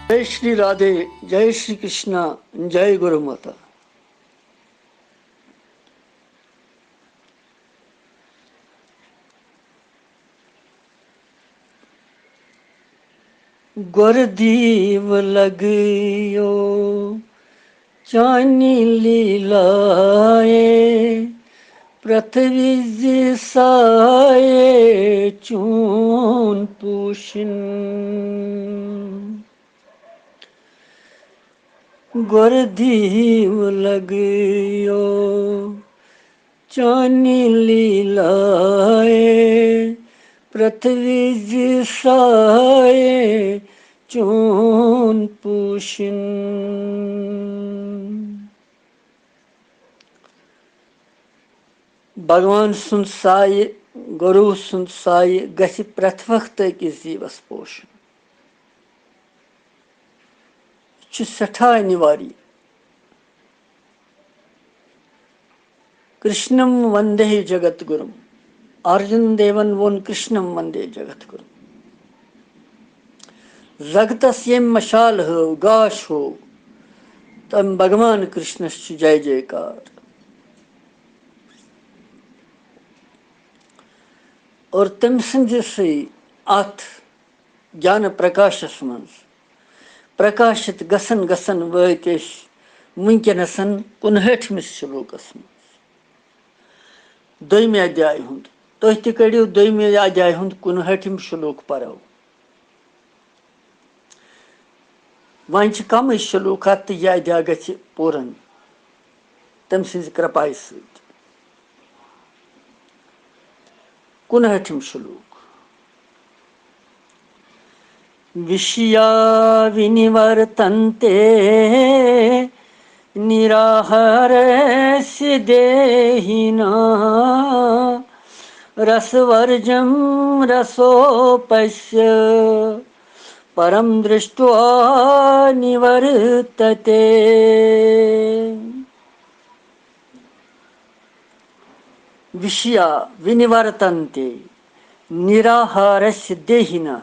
जय श्री राधे, जय श्री कृष्णा, जय गुरु माता। गुरदीव लगियो चानी लीलाए, पृथ्वी जिसाए चून पूषिन। गुरदीव लगियो चानी लीलाए, पृथ्वी जिसाए चून पूषिन। भगवान सुंद साये, गुरु सुंद साये गछि प्रथ वक्त अकिस जीवस पोषण। सठा अनिवार्य। कृष्णम वंदे जगत गुरुम। अर्जुन देवन वोन कृष्णम वंदे जगत गुरु। जगतस्य मशाल हो गाश हो तम भगवान कृष्ण जय जयकार। और तम से अथ ज्ञान प्रकाशस मं प्रकाशित गसन गसन वस वनकनसन 59 श्लोकस मं दोयमे अध्याय हुंद। तुह ति कड़ियो दोयमे अध्याय हुंद 59 श्लोक परो। वन कम श्लोक तो यह अध्याय गि पूरन तम सज कृपाय सत। 59 श्लोक। विषया विनिवर्तन्ते निराहारस्य देहिना, रसवर्जं रसोपस्य परम दृष्ट्वा निवर्तते। विषया विनिवर्तन्ते निराहारस्य देहिना,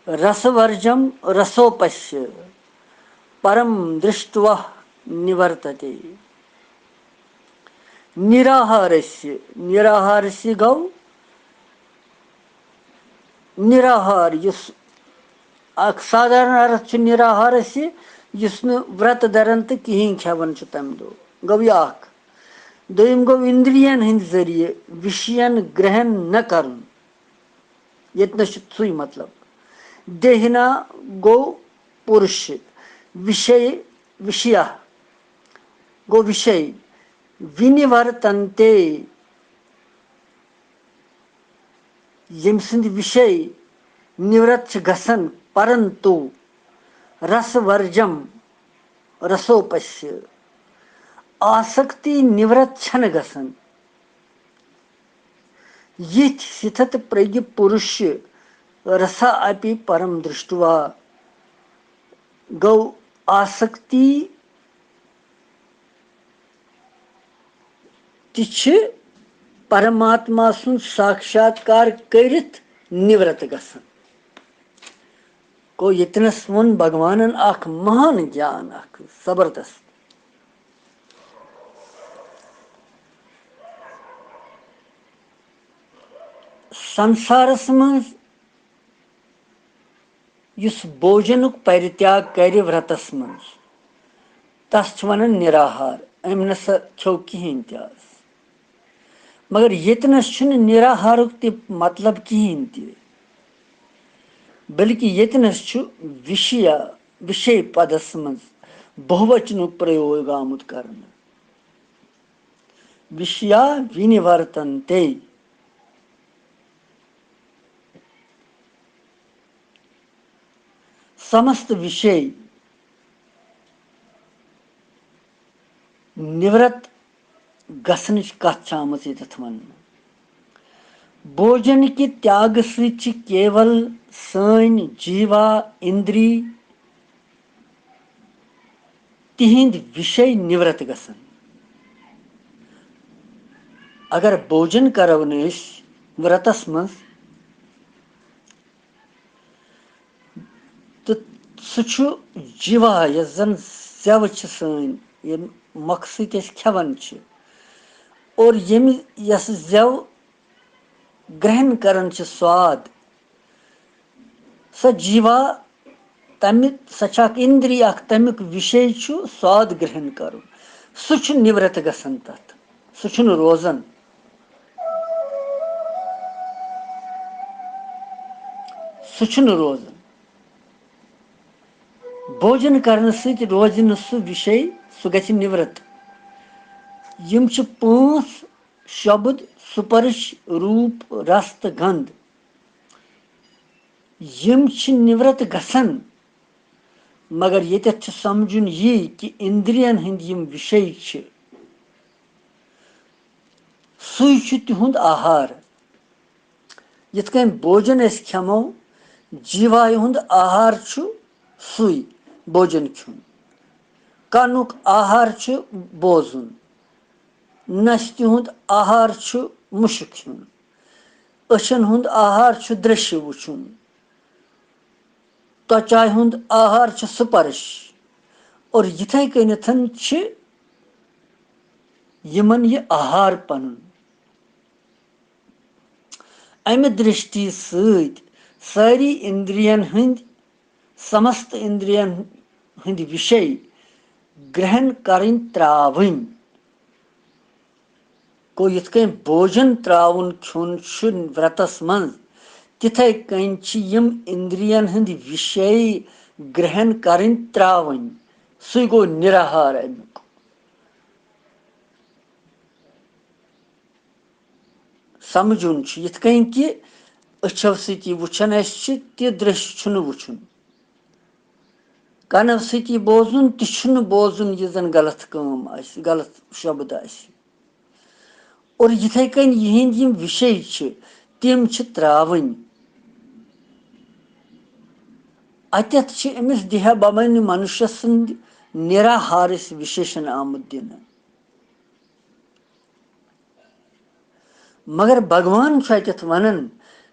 रसवर्जम रसोपस्य परम दृष्ट्वा निवर्तते। निराहारस्य, निराहारस्य गौ निराहार युस अख साधारण अर्थ निराहारस्य युस न व्रत धरन तो कहीं खेवन तम दो गौ अख। दोम गो इंद्रियन हंद जरिए विषयन ग्रहण न कर ये सु मतलब। देहिना गो पुरुष, विषय विषय गो विषय, विनिवर्तन्ते यम सिंध विषय निवृत्त गसन परंतु रसवर्जम रसोपस्य आसक्ति निवृत्त छन गसन। यिथ सिथत प्रज्ञ पुरुष रसा अपि परम दृष्टवा गौ आसक्ति तिछ परमात्मा सुन साक्षात्कार करित निवृत्त गसन। को इतनस वोन भगवानन अख महान ज्ञान अख जबरदस्त। संसारस मं युस भोजनुक परित्याग कर व्रतस मं तस वनन निराहार। अम नसा खो कहें तज। मगर यतनस निराहारुक ति मतलब कहें त, बल्कि यतनस विषय विषय पदस मं बहुवचनुक प्रयोग आमुत करन। विषया विनिवर्तन्ते, समस्त विषय निवृत्त गसन कथ आमत ये वन। भोजन के त्याग से केवल सन जीवा इंद्री तिहिंद विषय निवृत्त गसन। अगर भोजन करो नस व्रतस मं तो सु जीवा यस जन जेव सन मख सत खेवान और यस जेव ग्रहण करन स्वाद सो जीवा तमिक सो इंद्रिय तमिक विषय स्वाद ग्रहण कर सु निवृत्त गसन तथ सु रोजन सु रोजन भोजन करने सत रोज न सु विषय सु गि निवृत्त यम पांच शब्द स्पर्श रूप रस तो गंध यम निवृत्त गसन मगर ये समझुन यी कि इंद्रियन हंद यम विषय सु तिहुंद आहार यिथ कन भोजन खेमो जीवाय हुंद आहार सुई भोजन खुन कानुक आहार बोजुन नश तिहुंद आहार मुश खुन अशन हुंद आहार दृश्य वुचुन त्वचा हुंद आहार स्पर्श और यिथे कनथन यमन ये आहार पन अमि दृष्टि सत सारी इंद्रियन हंद समस्त इंद्रियन हंद विषय ग्रहण करन त्रावन गो यिथ कन भोजन त्रावन खुन व्रतस मन तिथे कन यम इंद्रियन हंद विषय ग्रहण करन त्रावन सु गो निराहार अमुक समझुन यिथ कन कि अच्छो सत वुचन ति दृश्य वुचुन कनव सत बोजुन ति बोजुन यह जन गलत काम गलत शब्द और यिथे कन यिहिंद यम विषय तिम त्रावन अतथ अमिस देहा बमन मनुष्य सद निराहारस विशेषण आमुद दिन मगर भगवान अतथ वनन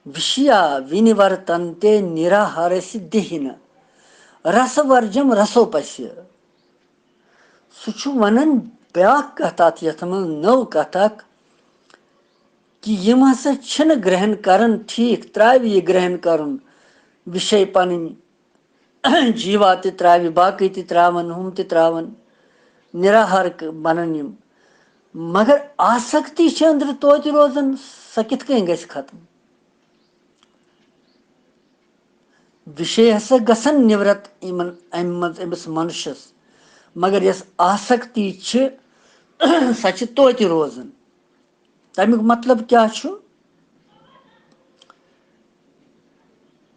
विषया विनिवर्तन्ते निराहारस देहिन रसवर्जम रसोपस्य सु वनन ब्या कथ यथ मन नव कथा कि यम हसा ग्रहण करन ठीक त्राव यह ग्रहण करन विषय पन जीवा त्राव बाकी त्रावन हम त्रावन निराहार बनन यम मगर आसक्ति अंदर तोत रोजन सो कित कन गि खत्म विषय हसा गसन निवृत्त अमिस मनुष्यस मगर यस आसक्ति सो तोत रोजन तमिक मतलब क्या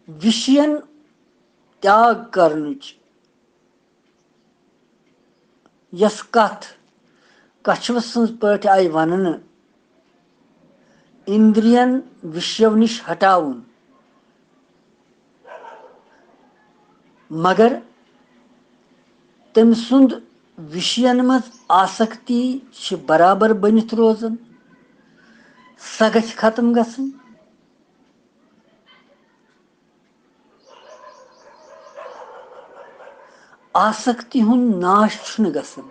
विषयन त्याग करन यस कथ कछव सज पट आई वन इंद्रियन विषयों निश हटाउन मगर तम सुंद विषयन मज आसक्ति बराबर बनित रोजन सा गछ खत्म गसन आसक्ति हुन नाश गसन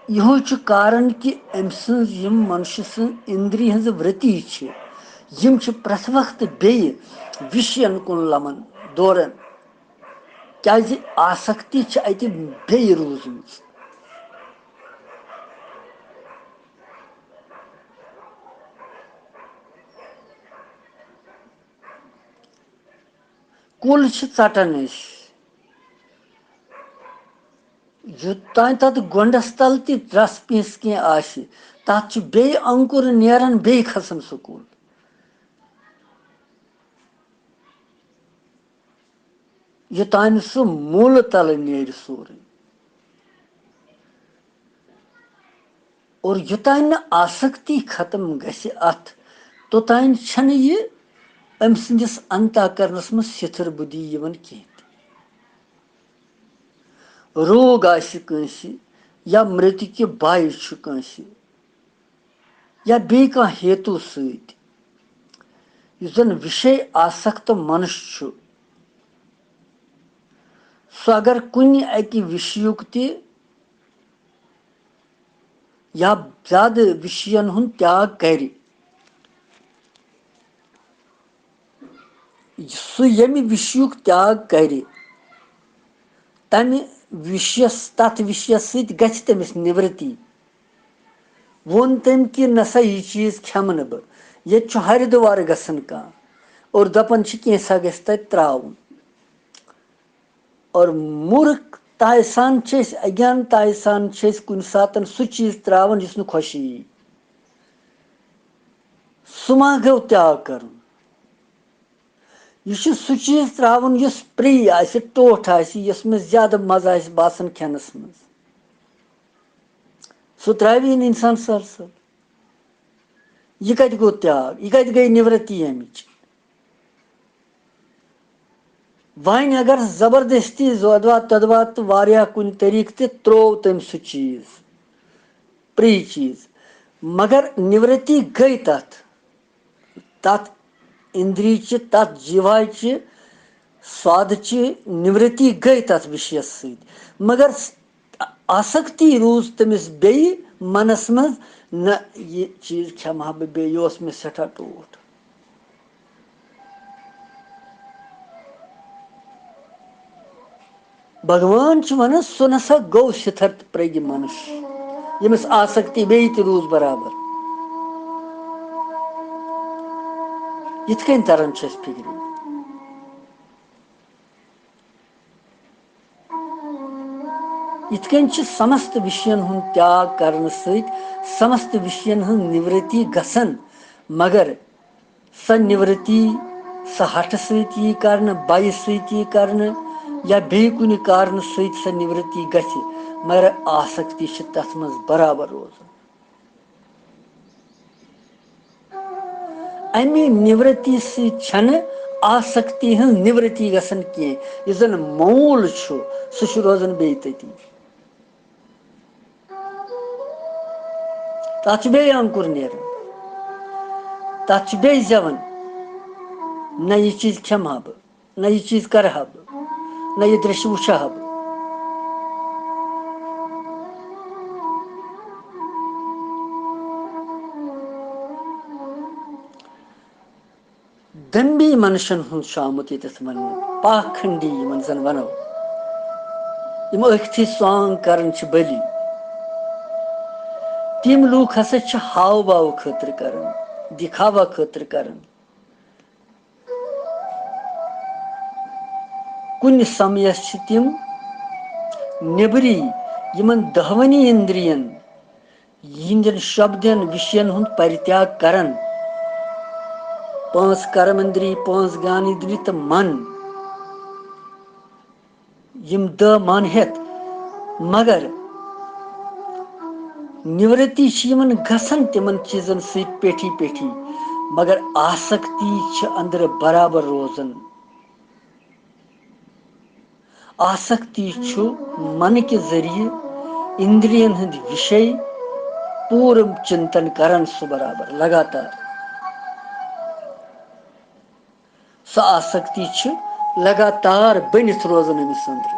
यो कारण कि अम सम मनुष्य सं इंद्रिय हज वृत्ति यम प्रथ वक्त बे विषयन कुन लमन दौरन क्या आसक्ति अत बे रूजम कुल षटन युतान तथ गोंडस तल रस पीस कह तथ बे अंकुर नेरन बे खसन सो कुल युतान सो मूल तल नेर सोरे और युतान आसक्ति खत्म गि अथ तोतान छन यह अम सदिस अंतःकरणस मज सिथर बुद्धि यवन कह रोग आंसि या मृत्यु के बाय कंसि या बे कह हेतु सत जन विषय आसक्त मनुष्य सो अगर कुन अकि विषयुक या ज्यादा विषयन हुंद त्याग कर, सो यमि विषयुक त्याग कर, तमि विषयस तथ विषयस सहित गछ तमिस निवृत्ति। वोन तम कि नसा यह चीज खेम न बह, ये हरिद्वार गसन कह और दपन कैसा गस तत त्राउन, और मूर्ख ताय सान अज्ञान ताय सान कुन सातन सु चीज त्रावन जिस खुश यी, सु मा गो त्याग कर। यह सु चीज त्रावन युस प्रिय आसि, टोठ आसि, यस में ज्यादा मजा आसि बासन खेनस मज, सु त्रावी न इंसान सर सर। यह कत गो त्याग, यह कत गई निवृत्ति अमिच। वन अगर जबरदस्ती जोदवा तदवा तो वारिया कुन तरीक ते त्रो तम सु चीज प्रिय चीज, मगर निवृत्ति गई तथ तथ इंद्रिय तथ जीवा स्वाद निवृत्ति गई तथ विषय सहित, मगर आसक्ति रूज तमिस बे मनस मज न ये चीज खेमा बे, यह मे सठा टोट। भगवान वन सो नसा गो शिथर प्रग मनुष्य यमिस आसक्ति बे रूज बराबर। इत कन तरन फिक्र, इत कन समस्त विषयन हुंद त्याग करने सहित समस्त विषयन हुंद निवृत्ति गसन, मगर स निवृत्ति स हठ सहित यी करने, बय सहित यी करने या बे कुन कारण सहित स निवृत्ति गछ, मगर आसक्ति तथ मज बराबर रोजान। अमि निवृत्ति सहित आसक्ति हज निवृत्ति गसन कह, यह जन मूल सह रोजान बे तती, तथ बे अंकुर नेरन, तथ बे जवन न यह चीज खेमा बह, न यह चीज करहा बह, न यह दृश्य वुछा बह। दंभी मनुष्यन हुंद आमुत ये वन, पाखंडी यमन जन वनो, यम अखि स्वांग करन बलि, तिम लूक हसा हाव भाव खतर करन, दिखावा खतर करन। कुन समय तिम निबरी यमन दहवनी इंद्रियन यिंदन शब्दन विषयन हुंद परित्याग करन, पांच कर्म इंद्री, पांच ज्ञान इंद्री तो मन, यम द मन हेत, मगर निवृत्ति यमन गसन तिमन चीजन सहित पेठी पेठी, मगर आसक्ति अंदर बराबर रोजन। आसक्ति मन के जरिए इंद्रियन हंद विषय पूर्व चिंतन करन सु बराबर लगातार, सो आसक्ति लगातार बनित रोजन अमिस अंदर।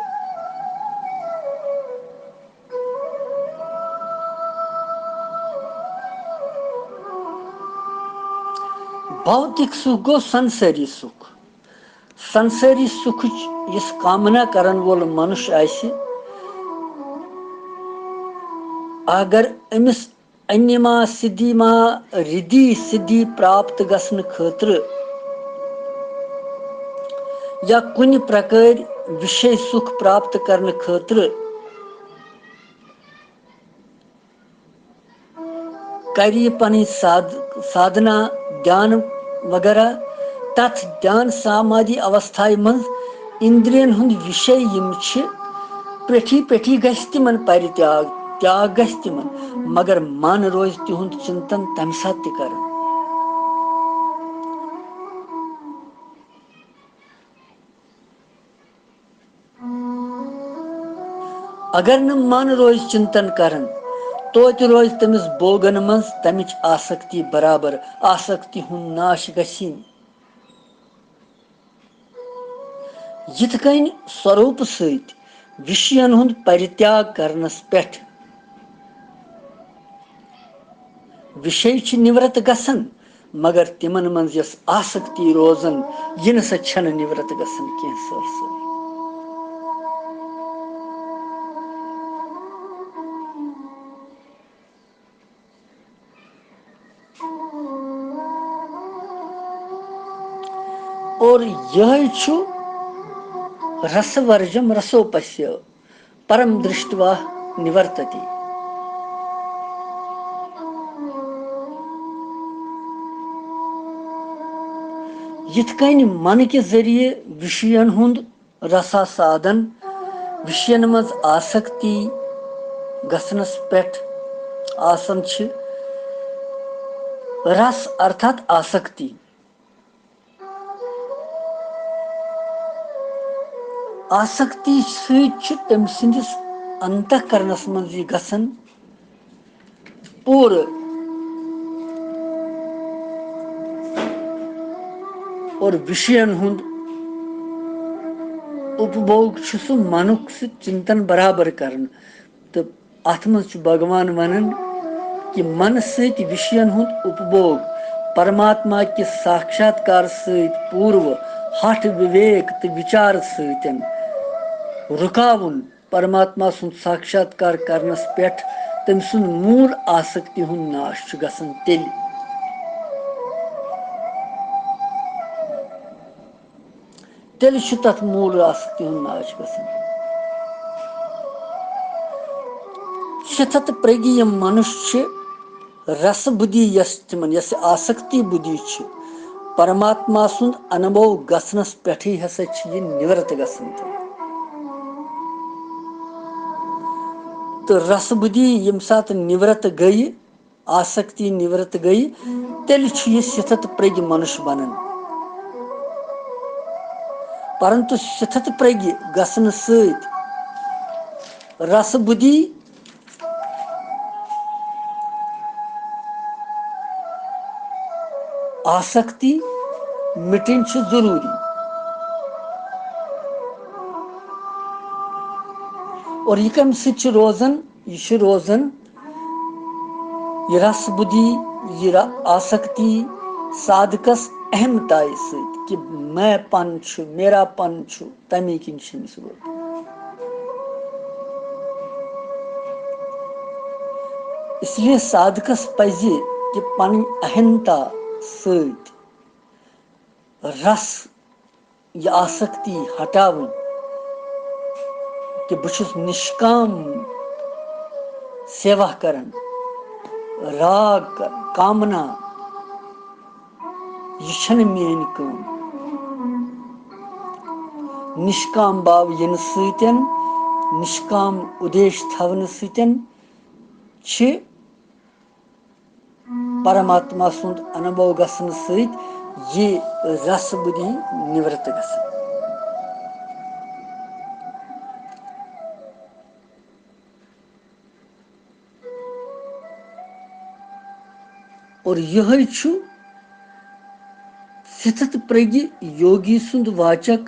भौतिक सुख गो संसारी सुख, संसारी सुख इस कामना करन वोल मनुष्य आसि, अगर अमिस अन्यमा सिद्धि मा रिद्धि सिद्धि प्राप्त गसन खतर या कुन प्रकार विषय सुख प्राप्त करने खतर करी पनी साधना ध्यान वगैरह, तथ ध्यान समाधि अवस्था मज इंद्रियन हुंद विषय यम पेठी पेठी गछ तिमन परित्याग, त्याग गछ तिमन, मगर मन रोज तिहुंद चिंतन तम साथ ति करन। अगर न मन रोज चिंतन करन तो रोज तमिस बोगन मज तमिच आसक्ति बराबर, आसक्ति हुंद नाश गछिन। यिथ कनि स्वरूप सहित विषयन हुंद परित्याग करनस पेठ विषय छ निवृत्त गसन मगर तिमन मंज यस आसक्ति रोजन यह नसा छन निवृत्त गसन कह सर और यह छु रसवर्जम रसोपस्य परम दृष्टवा निवर्तति यिथ कनि मन के जरिए विषयन हुंद रसा साधन विषयन मज आसक्ति गसनस पेठ आसन छ रस अर्थात आसक्ति आसक्ति सहित तम सिंदिस अंतःकरणस मज यह गसन पूर और विषयन हुंद उपभोग सह मनुक चिंतन बराबर करन तो अथ मज भगवान वनन कि मन सहित विषयन हुंद उपभोग परमात्मा के साक्षात्कार सहित पूर्व हठ विवेक तो विचार सहित रुकावन परमात्मा सुन साक्षात्कार करनस पेठ तम सुन मूल आसक्ति हुंद नाश गसन तेल तथ मूल आसक्ति हुंद नाश गसन शतत प्रज्ञ यम मनुष्य रस बुद्धि यस तिमन यस आसक्ति बुद्धि छ परमात्मा सुंद अनुभव गसनस पेठी हसा छ यह निवृत्त गसन तो रस बुद्धि यम सात निवृत्त गई आसक्ति निवृत्त गई तेल छ यह शतत प्रज्ञ मनुष्य बनन परंतु शतत प्रज्ञ गसन सहित रस बुद्धि आसक्ति मिटन छ जरूरी और यह कम सच रोजन यह रोजन यह रस बुद्धि यह आसक्ति साधकस अहमताय सहित कि मैं पन छु मेरा पन छु तमी किन छमिस रोज इसलिए साधकस पज कि पन अहमता सहित रस यह आसक्ति हटावन कि बहुत निष्काम सेवा करन राग कामना यह मेन कम निष्काम भाव इन सतन निष्काम उद्देश्य थवन सतन परमात्मा सुंद अनुभव गसन सहित यह रस बुद्धि निवृत्त गसन और यह सतत प्रज्ञ योगी सुंद वाचक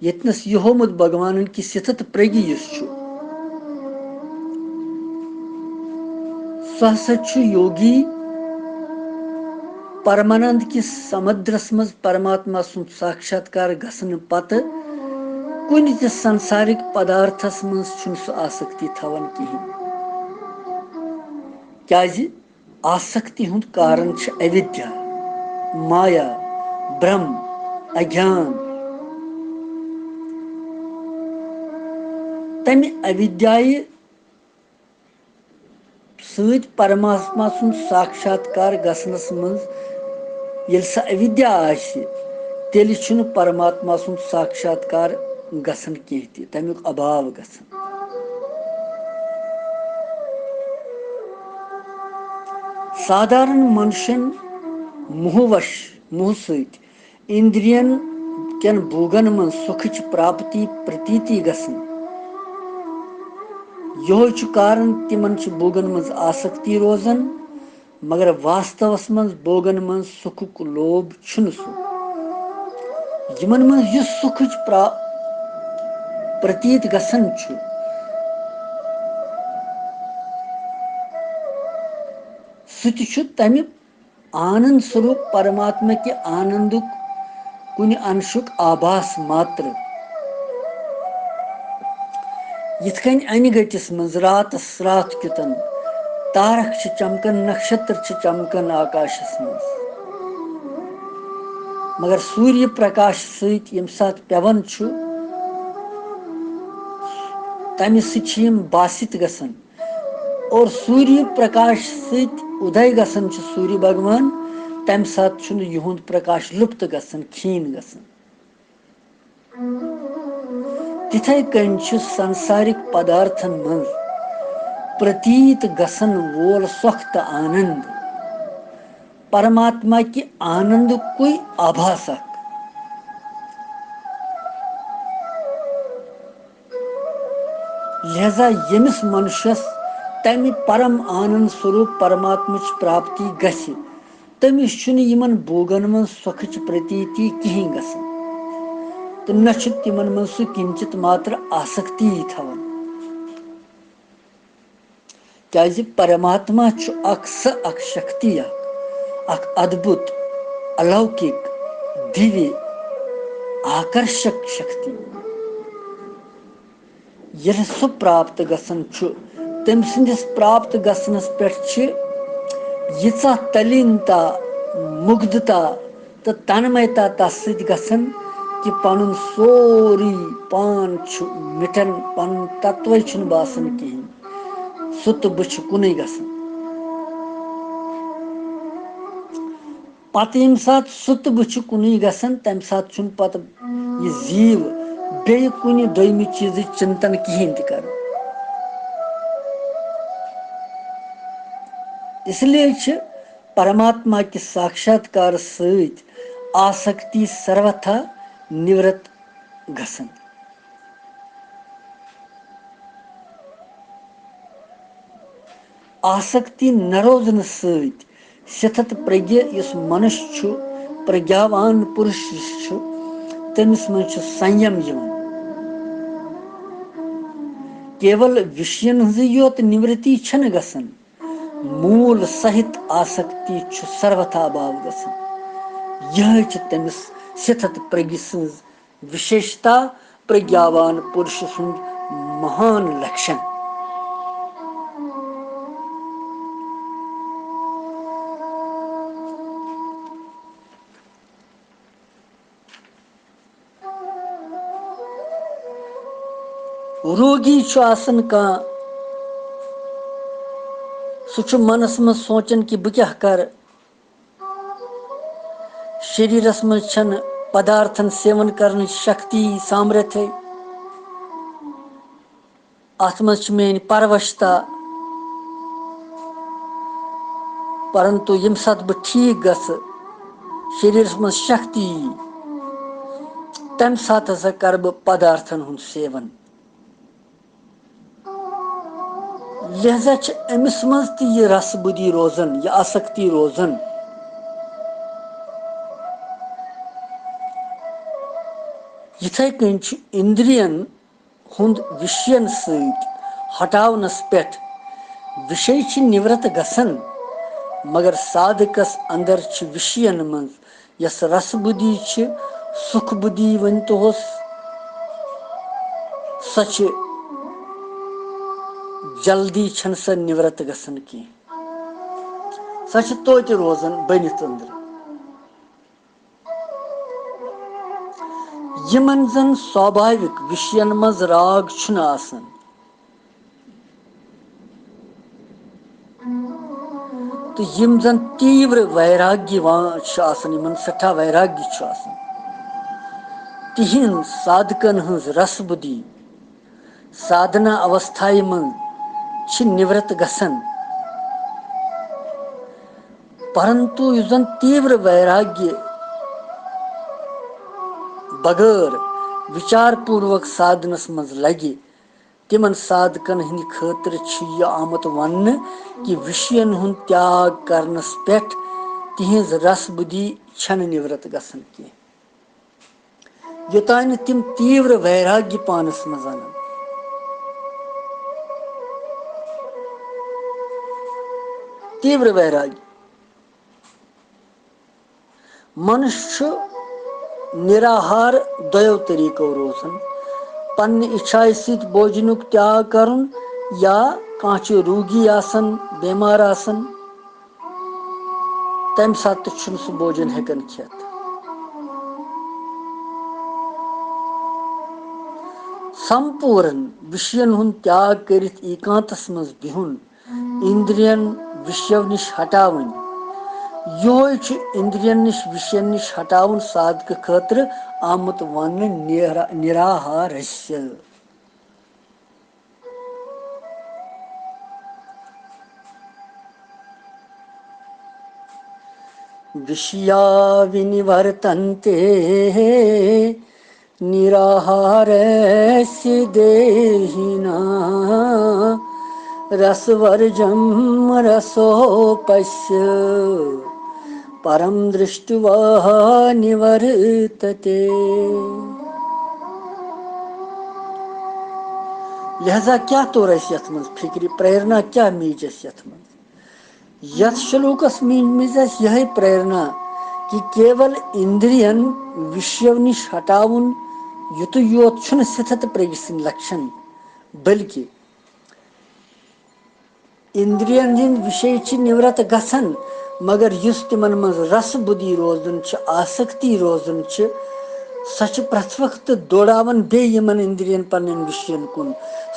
यतनस यहोमुत भगवान की सतत प्रज्ञ सह योगी परमानंद कि समुद्रस मज परमात्मा सुंद साक्षात्कार गसन पत कुन त संसारिक पदार्थस मज सह आसक्ति थवन कहीं क्या आसक्ति हुंद कारण अविद्या माया भ्रम अज्ञान तमि अविद्याय सहित परमात्मा सुंद साक्षात्कार गसनस मज ये स अविद्या आशि तेल छुन परमात्मा सुंद साक्षात्कार गसन कह तमुक अभाव गसन साधारण मनुष्यन मुहवश मुह सहित इंद्रियन केन भोगन मन सुखच प्राप्ति प्रतीति गसन यह कारण तिमन भोगन मज आसक्ति रोजन मगर वास्तवस मज भोगन मज सुखुक लोभ छुन सु यमन मज युस सुखच प्रतीत गसन छु सुति छु तमि आनंद स्वरूप परमात्मा के आनंद कुन अंशुक आभास मात्र यिथकन अनगटिस मज रातस रात क्युतन तारक छ चमकन नक्षत्र छ चमकन आकाशस मज मगर सूर्य प्रकाश सहित यम साथ पेवन छु तमि सिम बासित गसन और सूर्य प्रकाश सहित उदय गसन छु सूर्य भगवान तम साथ छु युहुंद प्रकाश लुप्त गसन खीन गसन तिथै कन छु संसारिक पदार्थन मज प्रतीत गसन वोल स्वक्त आनंद परमात्मा की आनंद कोई आभासक लिहाजा यमिस मनुष्यस तमि परम आनंद स्वरूप परमात्मा प्राप्ति गछि तमिस छुन यमन भोगन मन सुखच प्रतीति कहीं गसन तो न तिमन मन सु किंचित मात्र आसक्ति थवन क्या परमात्मा अक शक्ति अक अद्भुत अलौकिक दिव्य आकर्षक शक्ति यह सु प्राप्त गसन तम सिंदिस प्राप्त गसनस पे यीचा तलीनता मुग्धता तो तन्मयता तस गसन कि पनुन सोरी पान मिटन पन तत्व बासन कहीं सु तो बुछ कुन गसन पत यम सात सु तो बुछ कुन गसन तम सात पत यह जीव बे कुन दोयमि चीज चिंतन कहीं कर इसलिए परमात्मा के साक्षात्कार सहित आसक्ति सर्वथा निवृत्त गसन आसक्ति न रोजन सहित सतत प्रज्ञ इस मनुष्य प्रज्ञावान पुरुष तमिस मज संयम यवन केवल विषयन योत निवृत्ति छन गसन मूल सहित आसक्ति सर्वथा अभाव गसन यह तमिस सतत प्रज्ञ सज विशेषता प्रज्ञावान पुरुष सुंद महान लक्षण रोगी आसन का सह मनस मज सोचन कि बह क्या कर शरीरस मज पदार्थन सेवन करने शक्ति सामर्थ्य अत मज मेन परवशता परंतु यम सात बह ठीक गस शरीरस मज शक्ति तम सात हसा कर बह पदार्थन हुंद सेवन लिहाजा अमिस मज यह रस बुद्धि रोजन यह आसक्ति रोजन यिथै कन इंद्रियन हुंद विषयन सहित हटावनस पे विषय निवृत्त गसन मगर साधकस अंदर विषयन मज यस रस बुद्धि सुख बुद्धि वन तोस सच जल्दी स निवृत्त गसन की सच तोत रोजन बनित अंदर यमन जन स्वाभाविक विषयन मज राग आसन तो यम जन तीव्र वैराग्य आसन यमन सठा वैराग्य आसन तिहिंद साधकन हंस रस बुद्धि साधना अवस्था मन निवृत्त गसन परंतु युस जन तीव्र वैराग्य बगैर विचार पूर्वक साधनस मज लगे तिमन साधकन हिंद खतर यह आमत वन कि विषयन हुंद त्याग करनस पे तिहिंज रस बुद्धि छन निवृत्त गसन की योतान तिम तीव्र वैराग्य पानस मज अनन। तीव्र वैराग्य मनुष्य निराहार दयो तरीको रोजन पन्ने इच्छा सत भोजनुक त्याग करुन या कह रूगी आसन बेमार आसन तम सात सह भोजन हेकन खेत। संपूर्ण विषयन हुन त्याग करित एकांतस मज बिहुन इंद्रियन विषय निश हटावन योय इंद्रियन निश विषय निश हटावन साधक खतर आमुत वन निराहारस्य। विषया विनिवर्तन्ते निराहारस्य देहिना रसवर्जं रसोपस्य परम दृष्ट्वा निवर्तते। लिहाजा क्या तोर यथ मज फिक्र प्रेरणा क्या मीज यथ मज यथ श्लोकस मीज यह प्रेरणा कि केवल इंद्रियन विषय निश हटावन युत योत सिथत प्रगि लक्षण बल्कि इंद्रियन हिंद विषय निवृत्त गसन मगर युस तिमन मज रस बुद्धि रोजन आसक्ति रोजन सच प्रथ वक्त दौड़ावन बे यमन इंद्रियन पन्न विषयन कुन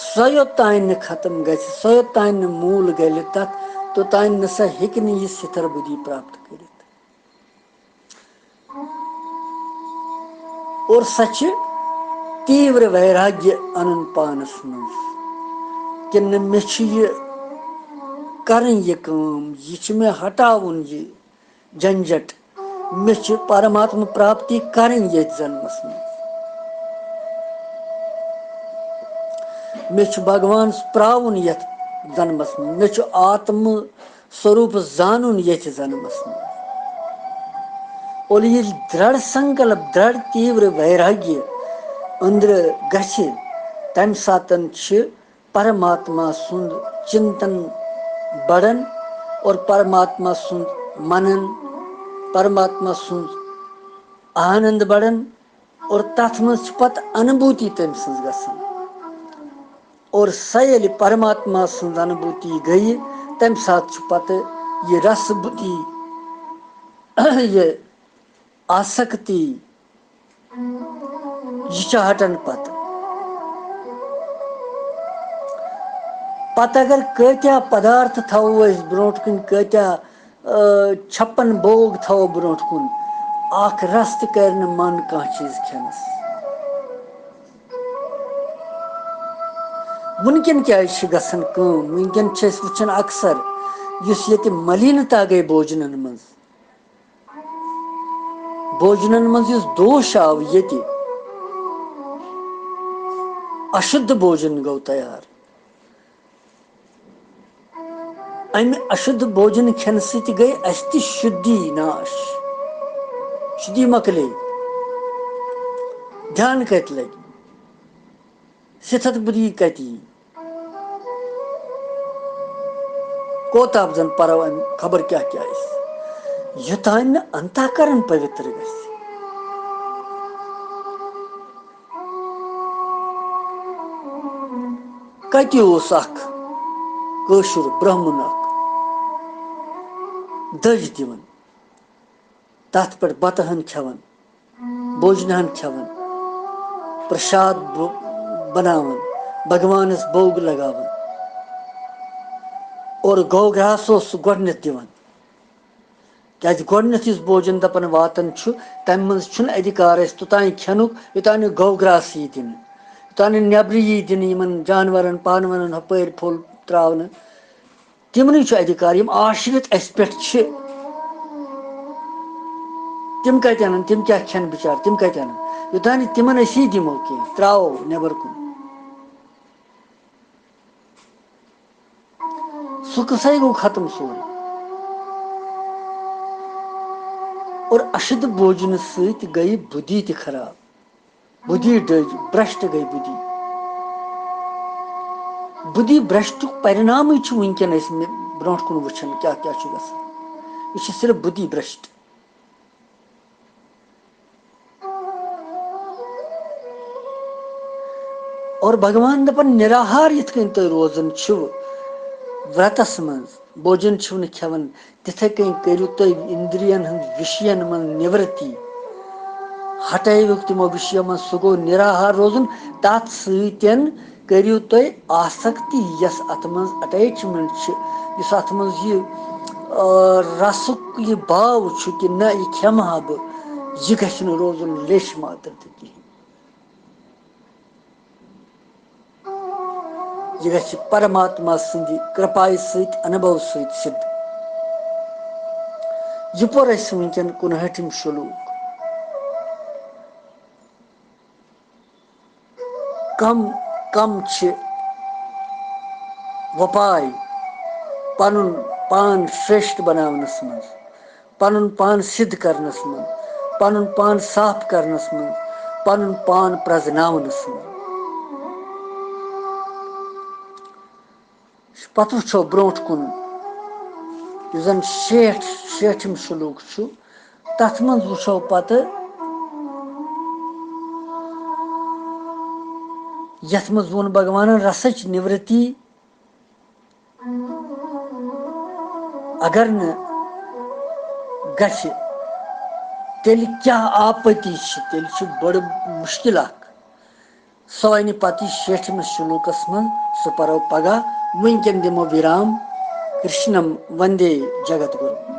सो योतान खत्म ग सो योतान मूल गल तथ तोतान नसा हेक यह स्थिर बुद्धि प्राप्त कर और सच तीव्र वैराग्य अनन पानस मज कि न मे करन यह काम यह मे हटावन यह झंझट मे परमात्मा प्राप्ति करन ये जन्मस मे भगवान प्रावन यथ जन्मस मे आत्म स्वरूप जानन ये जन्मस और ये दृढ़ संकल्प दृढ़ तीव्र वैराग्य अंदर गछि तम सातन परमात्मा सुंद चिंतन बढ़न और परमात्मा सुंद मनन परमात्मा सुंद आनंद बढ़न और तथ मज पत अनुभूति तम सज गसन और सैल परमात्मा सुंद अनुभूति गई तम सात पत ये रस बुद्धि ये आसक्ति यह हटन पत अगर कत्या पदार्थ थो ब्रोट कन कत्या 56 भोग थो ब्रोट कुन अख रस त कर मन कह चीज खेनस वनकन क्या गसन वनकन वुचन अक्सर युस ये मलिनता गई भोजनन मज युस दोष आव ये अशुद्ध भोजन गो तैयार अमि अशुद्ध भोजन खेन सत गई अस त शुद्धि नाश शुद्धि मकले ध्यान कत लग सिथत बुद्धि कत कोताब जन परो खबर क्या क्या योतान अंतःकरण पवित्र ग कति कशुर ब्राह्मण दज दिवन तथ पे बतहन खेवन भोजनहन खेवन प्रसाद बनावन भगवानस भोग लगावन और गौ ग्रास गोडनथ दिवन क्या गोडनथ इस भोजन दपन वातन तम मज अधिकार तोतान खेनुक योतान गौ ग्रास यी दिन योतान नब्र यी दिन इन जानवरन पानवरन हपर फुल त्रावन तिमन अधिकार यम आश्रित अस पे तिम कत तिम क्या खेन बिचार तिम कत योतान तिमन असी दिमो कह त्रावो नबर कुन सह कसा गो खत्म सोन और अशुद्ध भोजन सत गई बुद्धि त खराब बुद्धि डज भ्रष्ट गई बुद्धि बुद्धि भ्रष्ट परिणाम वनकन ब्रोट कुन वुचान क्या क्या यह सिर्फ बुद्धि भ्रष्ट और भगवान दपन निराहार यथ कन तुम रोजन व्रतस मज भोजन खेवन तिथे कन करू तुम इंद्रियन विषयन मन निवृत्ति हटाइक तमो विषय मन सह गो निराहार रोजन तथ सतन करू तुम आसक्ति यस अत मज अटैचमेंट अत मज रसुक यह भाव कि न यह खेमा बह यह गछ रोजन लेश मात्र कहीं यह गछ परमात्मा सद कृपाय सत अनुभव सत सिद्ध यह पोर वनकन 59 श्लोक कम कम वपाय पनुन पान श्रेष्ठ बनावनस मज पनुन पान सिद्ध करनस मज पनुन पान साफ करनस मज पनुन पान प्रजनावनस मज पत वुचो ब्रोट कुन जन 60 श्लोक तथ मज वुचो पत यथ मज वोन भगवान रसच निवृत्ति अगर न गछ तेल क्या आपत्ति तेल बड़ मुश्किल सो वन पत 60 श्लोकस मन सह परो पगह वनकन दिमो विराम कृष्णम वंदे जगत गुरु।